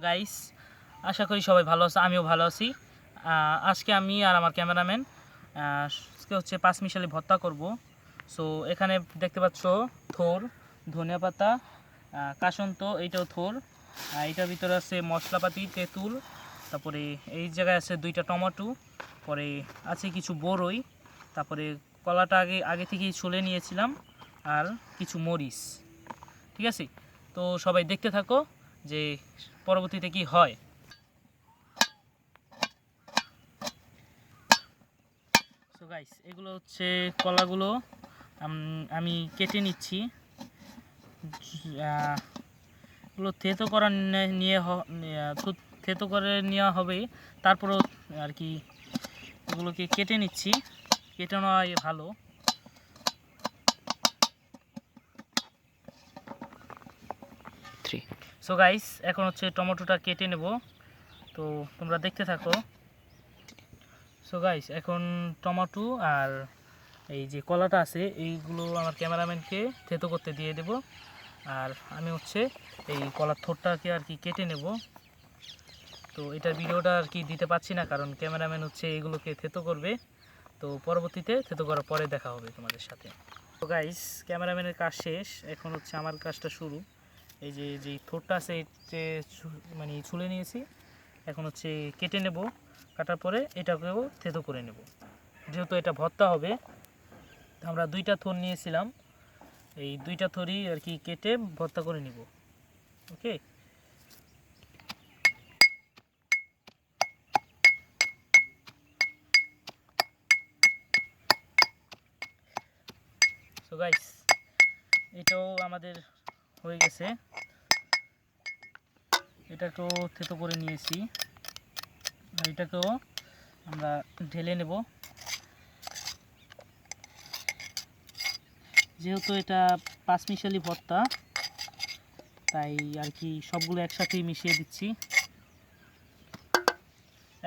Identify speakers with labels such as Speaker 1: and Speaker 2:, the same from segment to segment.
Speaker 1: Guys, আশা করি সবাই ভালো আছে, আমিও ভালো আছি। আজকে আমি আর আমার ক্যামেরাম্যান আজকে হচ্ছে পাঁচমিশালি ভর্তা করব। সো এখানে দেখতে পাচ্ছ থোর, ধনিয়া পাতা, কাসন্ত, এইটাও থোর, এইটার ভিতরে আছে মশলাপাতি, তেঁতুল, তারপরে এই জায়গায় আছে দুইটা টমেটো, পরে আছে কিছু বড়ই, তারপরে কলাটা আগে আগে থেকেই ছুলে নিয়েছিলাম, আর কিছু মরিচ। ঠিক আছে, তো সবাই দেখতে থাকো যে পরবর্তীতে কি হয়। সো গাইস, এগুলো হচ্ছে কলাগুলো আমি কেটে নিচ্ছি। এগুলো থেতো করা নিয়ে থেতো করে নেওয়া হবে, তারপরও আর কি এগুলোকে কেটে নিচ্ছি, কেটে নেওয়া ভালো। সো গাইস, এখন হচ্ছে টমেটোটা কেটে নেব, তো তোমরা দেখতে থাকো। সো গাইস, এখন টমেটো আর এই যে কলাটা আছে এইগুলো আমার ক্যামেরাম্যানকে থেতো করতে দিয়ে দেব, আর আমি হচ্ছে এই কলার থোরটাকে আর কি কেটে নেব। তো এটার ভিডিওটা আর কি দিতে পারছি না, কারণ ক্যামেরাম্যান হচ্ছে এগুলোকে থেতো করবে, তো পরবর্তীতে থেতো করার পরে দেখা হবে তোমাদের সাথে। তো গাইস, ক্যামেরাম্যানের কাজ শেষ, এখন হচ্ছে আমার কাজটা শুরু। এই যে যেই থোরটা আছে যে মানে ছুলে নিয়েছি, এখন হচ্ছে কেটে নেব, কাটার পরে এটাকেও থেতো করে নেব। যেহেতু এটা ভর্তা হবে, আমরা দুইটা থোর নিয়েছিলাম, এই দুইটা থোরই আর কি কেটে ভর্তা করে নিব। ওকে, সো গাইস, এটাও আমাদের হয়ে গেছে, এটাকেও থেতো করে নিয়েছি, আর এটাকেও আমরা ঢেলে নেব। যেহেতু এটা পাঁচমিশালি ভর্তা, তাই আর কি সবগুলো একসাথেই মিশিয়ে দিচ্ছি।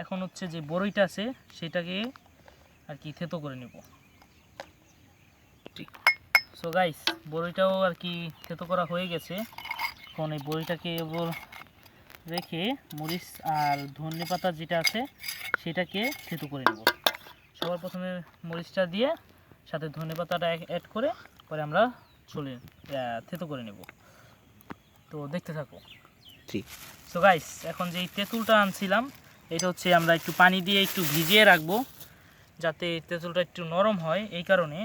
Speaker 1: এখন হচ্ছে যে বড়ইটা আছে সেটাকে আর কি থেতো করে নেব। সো গাইস, বড়িটাও আর কি থেতো করা হয়ে গেছে। এখন এই বড়িটাকে এবার রেখে মরিচ আর ধনে পাতা যেটা আছে সেটাকে থেতো করে নেব। সবার প্রথমে মরিচটা দিয়ে সাথে ধনে পাতাটা অ্যাড করে পরে আমরা থেতো করে নেব। তো দেখতে থাকো। সো গাইস, এখন যেই তেঁতুলটা আনছিলাম এটা হচ্ছে আমরা একটু পানি দিয়ে একটু ভিজিয়ে রাখবো, যাতে তেঁতুলটা একটু নরম হয়, এই কারণে।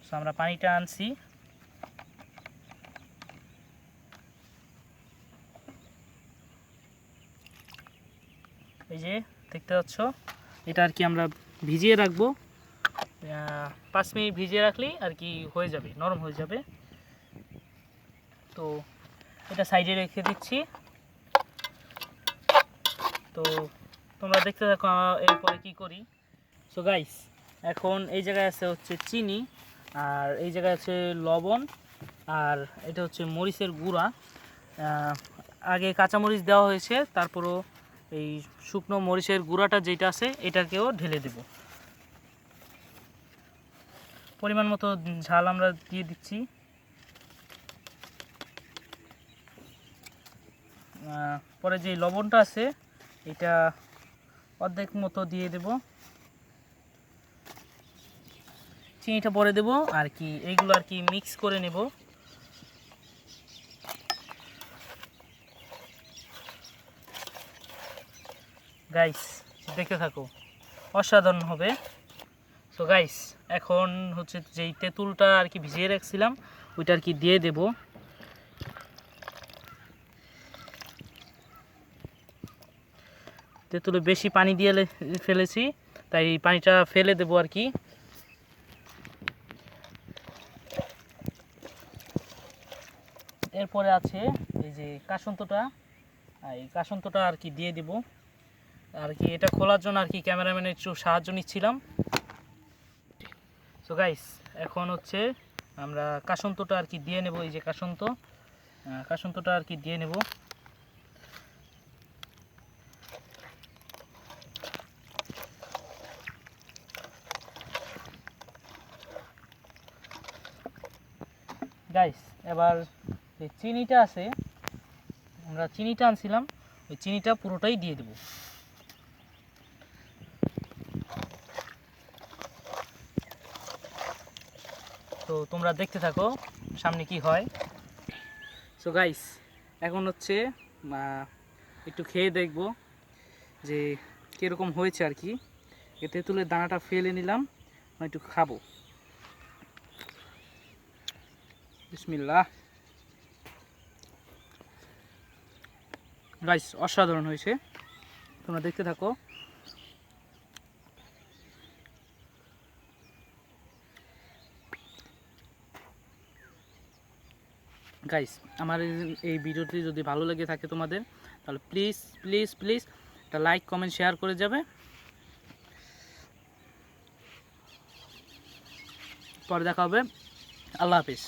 Speaker 1: সো আমরা পানিটা আনছি, এই যে দেখতে পাচ্ছ, এটা আর কি আমরা ভিজিয়ে রাখবো। 5 মিনিট ভিজিয়ে রাখলেই আর কি হয়ে যাবে, নরম হয়ে যাবে। তো এটা সাইডে রেখে দিচ্ছি। তো তোমরা দেখতে থাকো এরপরে কি করি। সো গাইস, এখন এই জায়গায় আছে হচ্ছে চিনি, আর এই জায়গায় আছে লবণ, আর এটা হচ্ছে মরিচের গুঁড়া। আগে কাঁচামরিচ দেওয়া হয়েছে, তারপরও এই শুকনো মরিচের গুঁড়াটা যেটা আছে এটাকেও ঢেলে দেব। পরিমাণ মতো ঝাল আমরা দিয়ে দিচ্ছি। পরে যে লবণটা আছে এটা অর্ধেক মতো দিয়ে দেব, চিনিটা পরে দেব আর কি, এইগুলো আর কি মিক্স করে নেব। গাইস, দেখতে থাকো, অসাধারণ হবে। তো গাইস, এখন হচ্ছে যেই তেঁতুলটা আর কি ভিজিয়ে রাখছিলাম ওইটা আর কি দিয়ে দেব। তেঁতুলে বেশি পানি দিয়ে ফেলেছি, তাই পানিটা ফেলে দেব আর কি। এরপরে আছে এই যে কাসন্তটা, এই কাসন্তটা আর কি দিয়ে দেব আর কি। এটা খোলার জন্য আর কি ক্যামেরাম্যানের একটু সাহায্য নিচ্ছিলাম। সো গাইস, এখন হচ্ছে আমরা কাসন্তটা আর কি দিয়ে নেব, এই যে কাসন্তটা আর কি দিয়ে নেব। গাইস, এবার যে চিনিটা আছে, আমরা চিনিটা আনছিলাম ওই চিনিটা পুরোটাই দিয়ে দেব। তো তোমরা দেখতে থাকো সামনে কি হয়। সো গাইস এখন হচ্ছে একটু খেয়ে দেখব যে কীরকম হয়েছে আর কি। তেঁতুলের দানাটা ফেলে নিলাম, একটু খাবো। বিসমিল্লাহ। গাইস অসাধারণ হয়েছে, তোমরা দেখতে থাকো। গাইস আমার এই ভিডিওটি যদি ভালো লেগে থাকে তোমাদের, তাহলে প্লিজ প্লিজ প্লিজ একটা লাইক কমেন্ট শেয়ার করে যাবে। পরে দেখা হবে। আল্লাহ হাফিজ।